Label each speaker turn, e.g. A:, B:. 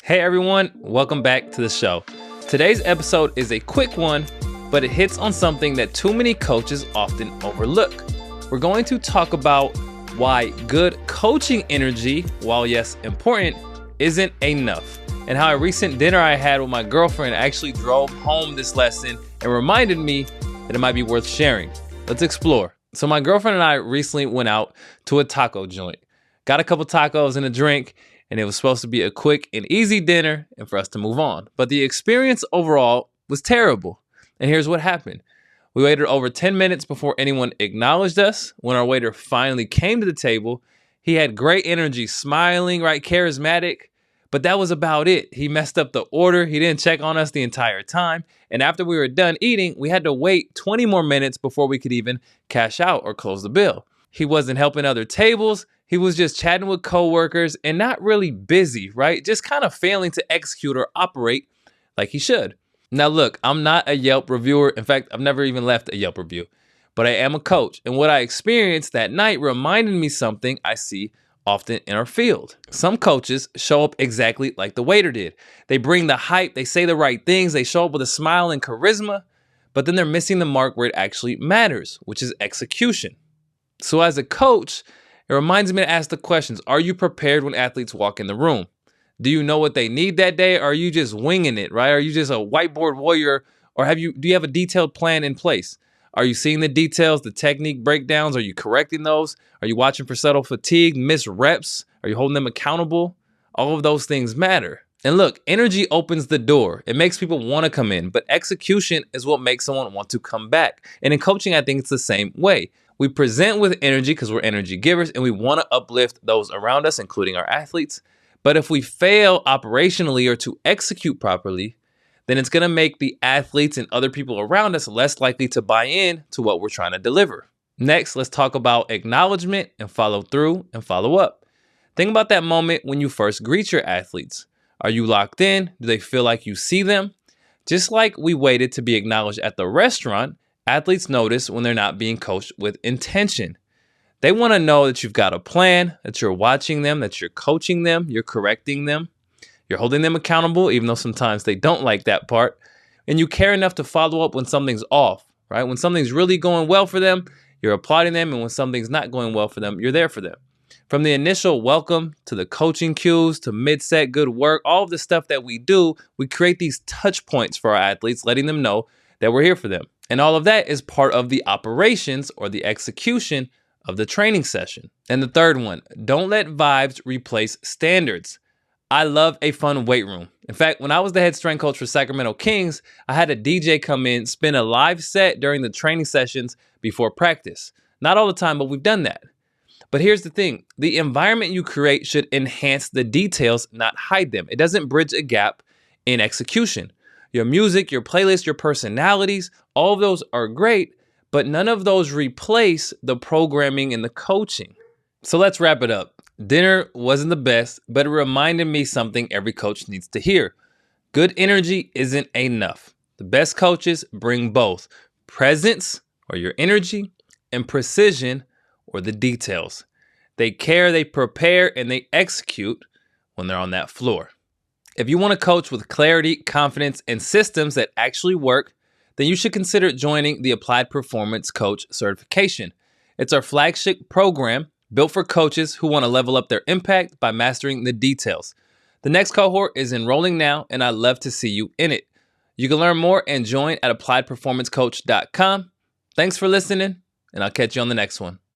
A: Hey everyone, welcome back to the show. Today's episode is a quick one, but it hits on something that too many coaches often overlook. We're going to talk about why good coaching energy, while yes, important, isn't enough, and how a recent dinner I had with my girlfriend actually drove home this lesson and reminded me that it might be worth sharing. Let's explore. So my girlfriend and I recently went out to a taco joint, got a couple tacos and a drink, and it was supposed to be a quick and easy dinner and for us to move on. But the experience overall was terrible. And here's what happened. We waited over 10 minutes before anyone acknowledged us. When our waiter finally came to the table, he had great energy, smiling, right, charismatic, but that was about it. He messed up the order. He didn't check on us the entire time. And after we were done eating, we had to wait 20 more minutes before we could even cash out or close the bill. He wasn't helping other tables. He was just chatting with coworkers and not really busy, right? Just kind of failing to execute or operate like he should. Now, look, I'm not a Yelp reviewer. In fact, I've never even left a Yelp review, but I am a coach. And what I experienced that night reminded me something I see often in our field. Some coaches show up exactly like the waiter did. They bring the hype, they say the right things, they show up with a smile and charisma, but then they're missing the mark where it actually matters, which is execution. So as a coach, it reminds me to ask the questions. Are you prepared when athletes walk in the room? Do you know what they need that day? Or are you just winging it, right? Are you just a whiteboard warrior? Or do you have a detailed plan in place? Are you seeing the details, the technique breakdowns? Are you correcting those? Are you watching for subtle fatigue, missed reps? Are you holding them accountable? All of those things matter. And look, energy opens the door. It makes people want to come in, but execution is what makes someone want to come back. And in coaching, I think it's the same way. We present with energy because we're energy givers and we want to uplift those around us, including our athletes. But if we fail operationally or to execute properly, then it's going to make the athletes and other people around us less likely to buy in to what we're trying to deliver. Next, let's talk about acknowledgement and follow through and follow up. Think about that moment when you first greet your athletes. Are you locked in? Do they feel like you see them? Just like we waited to be acknowledged at the restaurant, athletes notice when they're not being coached with intention. They want to know that you've got a plan, that you're watching them, that you're coaching them, you're correcting them, you're holding them accountable, even though sometimes they don't like that part, and you care enough to follow up when something's off, right? When something's really going well for them, you're applauding them, and when something's not going well for them, you're there for them. From the initial welcome to the coaching cues to mid-set good work, all of the stuff that we do, we create these touch points for our athletes, letting them know that we're here for them. And all of that is part of the operations or the execution of the training session. And the third one, don't let vibes replace standards. I love a fun weight room. In fact, when I was the head strength coach for Sacramento Kings, I had a DJ come in, spin a live set during the training sessions before practice. Not all the time, but we've done that. But here's the thing, the environment you create should enhance the details, not hide them. It doesn't bridge a gap in execution. Your music, your playlist, your personalities, all of those are great, but none of those replace the programming and the coaching. So let's wrap it up. Dinner wasn't the best, but it reminded me something every coach needs to hear. Good energy isn't enough. The best coaches bring both presence, or your energy, and precision, or the details. They care, they prepare, and they execute when they're on that floor. If you want to coach with clarity, confidence, and systems that actually work, then you should consider joining the Applied Performance Coach certification. It's our flagship program built for coaches who want to level up their impact by mastering the details. The next cohort is enrolling now, and I'd love to see you in it. You can learn more and join at appliedperformancecoach.com. Thanks for listening, and I'll catch you on the next one.